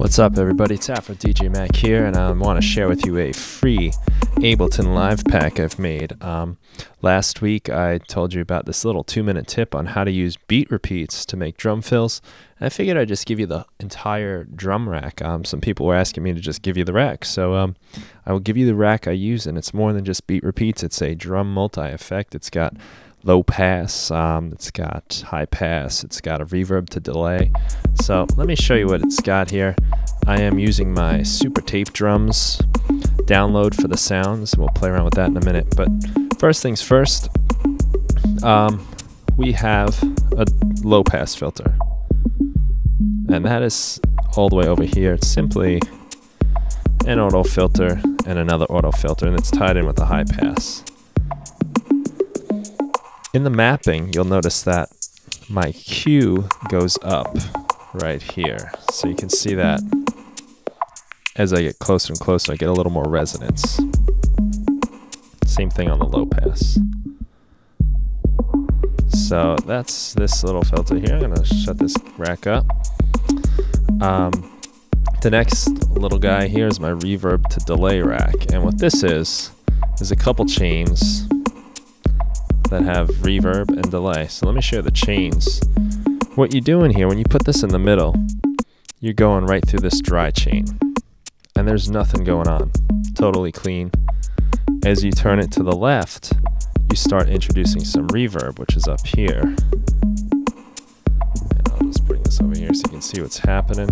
What's up, everybody? It's AfroDJMac here, and I want to share with you a free Ableton Live pack I've made. Last week I told you about this little 2-minute tip on how to use beat repeats to make drum fills. And I figured I'd just give you the entire drum rack. Some people were asking me to just give you the rack, so I will give you the rack I use, and it's more than just beat repeats. It's a drum multi-effect. It's got low pass, it's got high pass, it's got a reverb to delay. So let me show you what it's got here. I am using my Super Tape Drums download for the sounds. We'll play around with that in a minute, but first things first, we have a low pass filter, and that is all the way over here. It's simply an auto filter and another auto filter, and it's tied in with a high pass. In the mapping, you'll notice that my Q goes up right here. So you can see that as I get closer and closer, I get a little more resonance. Same thing on the low pass. So that's this little filter here. I'm gonna shut this rack up. The next little guy here is my reverb to delay rack. And what this is a couple chains that have reverb and delay. So let me show you the chains. What you're doing here, when you put this in the middle, you're going right through this dry chain, and there's nothing going on, totally clean. As you turn it to the left, you start introducing some reverb, which is up here. And I'll just bring this over here so you can see what's happening.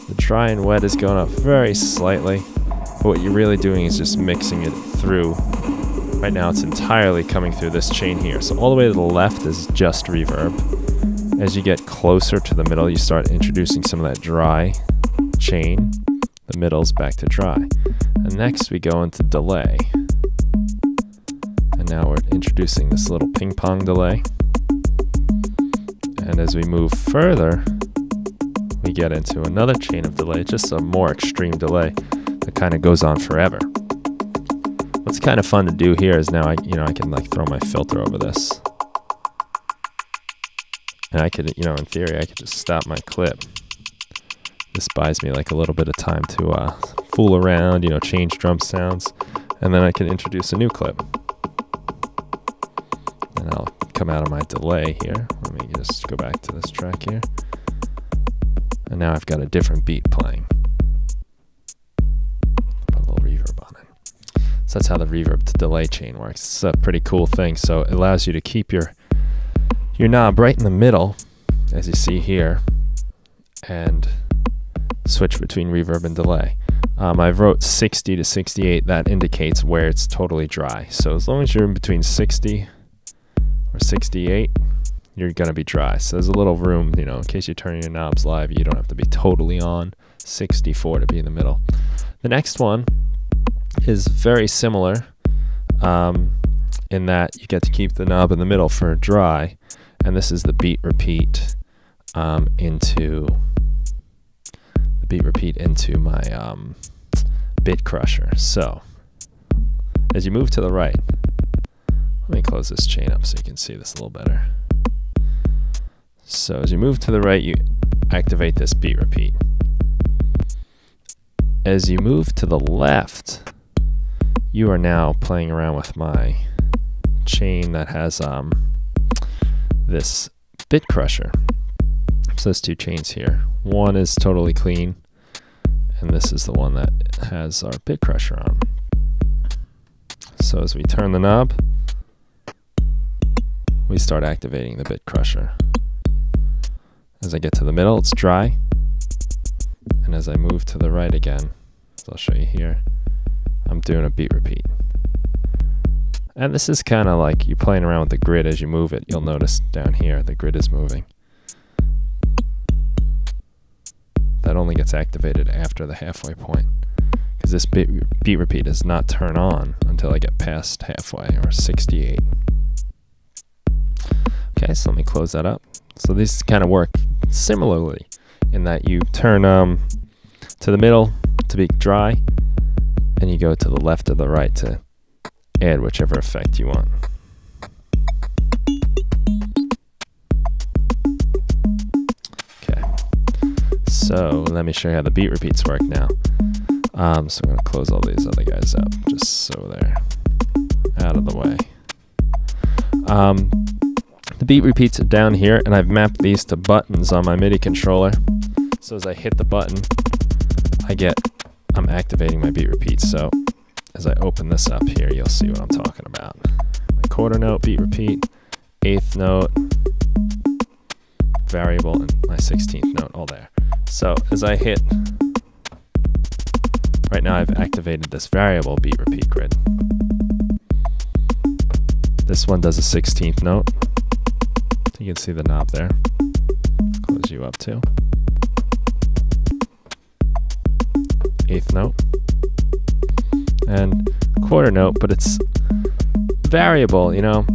The dry and wet is going up very slightly, but what you're really doing is just mixing it through. Right now it's entirely coming through this chain here. So all the way to the left is just reverb. As you get closer to the middle, you start introducing some of that dry chain. The middle's back to dry. And next we go into delay. And now we're introducing this little ping pong delay. And as we move further, we get into another chain of delay, just a more extreme delay that kind of goes on forever. What's kind of fun to do here is now I can like throw my filter over this, and I could, in theory, I could just stop my clip. This buys me like a little bit of time to fool around, change drum sounds, and then I can introduce a new clip. And I'll come out of my delay here. Let me just go back to this track here, and now I've got a different beat playing. So that's how the reverb to delay chain works. It's a pretty cool thing. So it allows you to keep your knob right in the middle, as you see here, and switch between reverb and delay. I wrote 60 to 68. That indicates where it's totally dry. So as long as you're in between 60 or 68, you're gonna be dry. So there's a little room, in case you're turning your knobs live, you don't have to be totally on 64 to be in the middle. The next one is very similar in that you get to keep the knob in the middle for dry, and this is the beat repeat into my bit crusher. So as you move to the right, let me close this chain up so you can see this a little better. So as you move to the right, you activate this beat repeat. As you move to the left, you are now playing around with my chain that has this bit crusher. So there's two chains here. One is totally clean, and this is the one that has our bit crusher on. So as we turn the knob, we start activating the bit crusher. As I get to the middle, it's dry, and as I move to the right again, as I'll show you here, I'm doing a beat repeat. And this is kind of like you playing around with the grid. As you move it, you'll notice down here the grid is moving. That only gets activated after the halfway point, because this beat repeat does not turn on until I get past halfway, or 68. Okay, so let me close that up. So these kind of work similarly in that you turn to the middle to be dry, and you go to the left or the right to add whichever effect you want. So let me show you how the beat repeats work now. So I'm going to close all these other guys up, just so they're out of the way. The beat repeats are down here, and I've mapped these to buttons on my MIDI controller. So as I hit the button, I'm activating my beat repeats. So as I open this up here, you'll see what I'm talking about. My quarter note beat repeat, eighth note, variable, and my 16th note, all there. So as I hit, right now I've activated this variable beat repeat grid. This one does a 16th note. You can see the knob there. Close you up too. Eighth note. And quarter note, but it's variable, you know.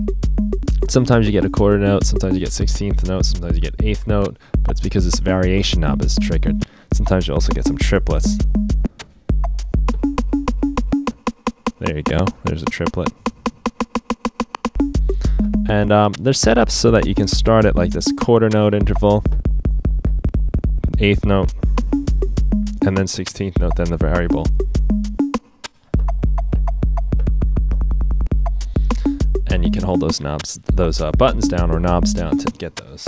Sometimes you get a quarter note, sometimes you get 16th note, sometimes you get eighth note, but it's because this variation knob is triggered. Sometimes you also get some triplets. There you go, there's a triplet. And they're set up so that you can start at like this quarter note interval, eighth note, and then 16th note, then the variable. And you can hold those knobs, those buttons down or knobs down to get those.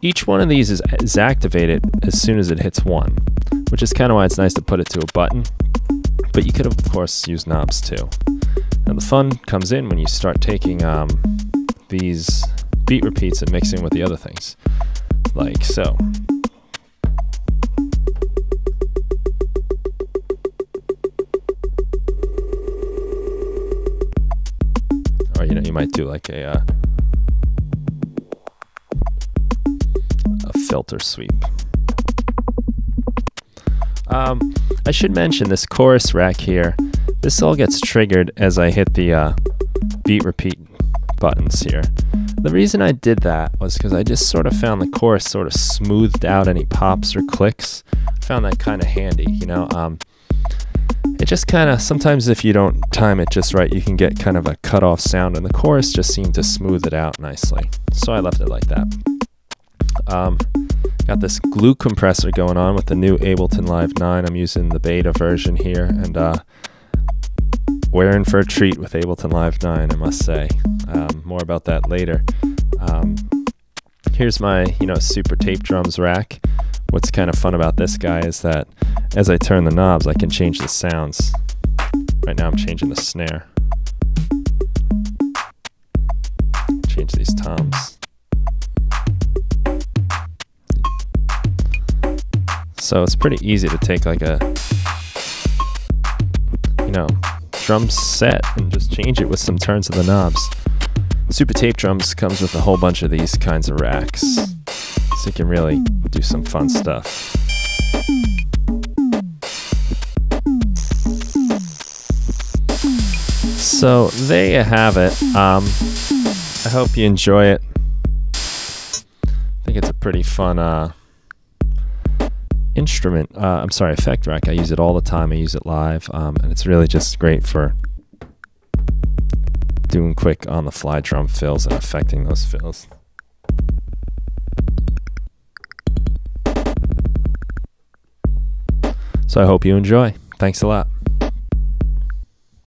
Each one of these is activated as soon as it hits 1, which is kind of why it's nice to put it to a button. But you could, of course, use knobs too. And the fun comes in when you start taking these beat repeats and mixing with the other things, like so. Or you might do like a filter sweep. I should mention this chorus rack here. This all gets triggered as I hit the beat repeat buttons here. The reason I did that was because I just sort of found the chorus sort of smoothed out any pops or clicks. I found that kind of handy, you know. It just kind of, sometimes if you don't time it just right, you can get kind of a cut off sound, and the chorus just seemed to smooth it out nicely. So I left it like that. Got this glue compressor going on with the new Ableton Live 9. I'm using the beta version here, and we're in for a treat with Ableton Live 9, I must say. More about that later. Here's my, super tape drums rack. What's kind of fun about this guy is that as I turn the knobs, I can change the sounds. Right now I'm changing the snare. Change these toms. So it's pretty easy to take like a, drum set and just change it with some turns of the knobs. Super Tape Drums comes with a whole bunch of these kinds of racks, so you can really do some fun stuff. So there you have it. I hope you enjoy it. I think it's a pretty fun instrument. Effect rack. I use it all the time. I use it live, and it's really just great for doing quick on-the-fly drum fills and affecting those fills. So I hope you enjoy. Thanks a lot.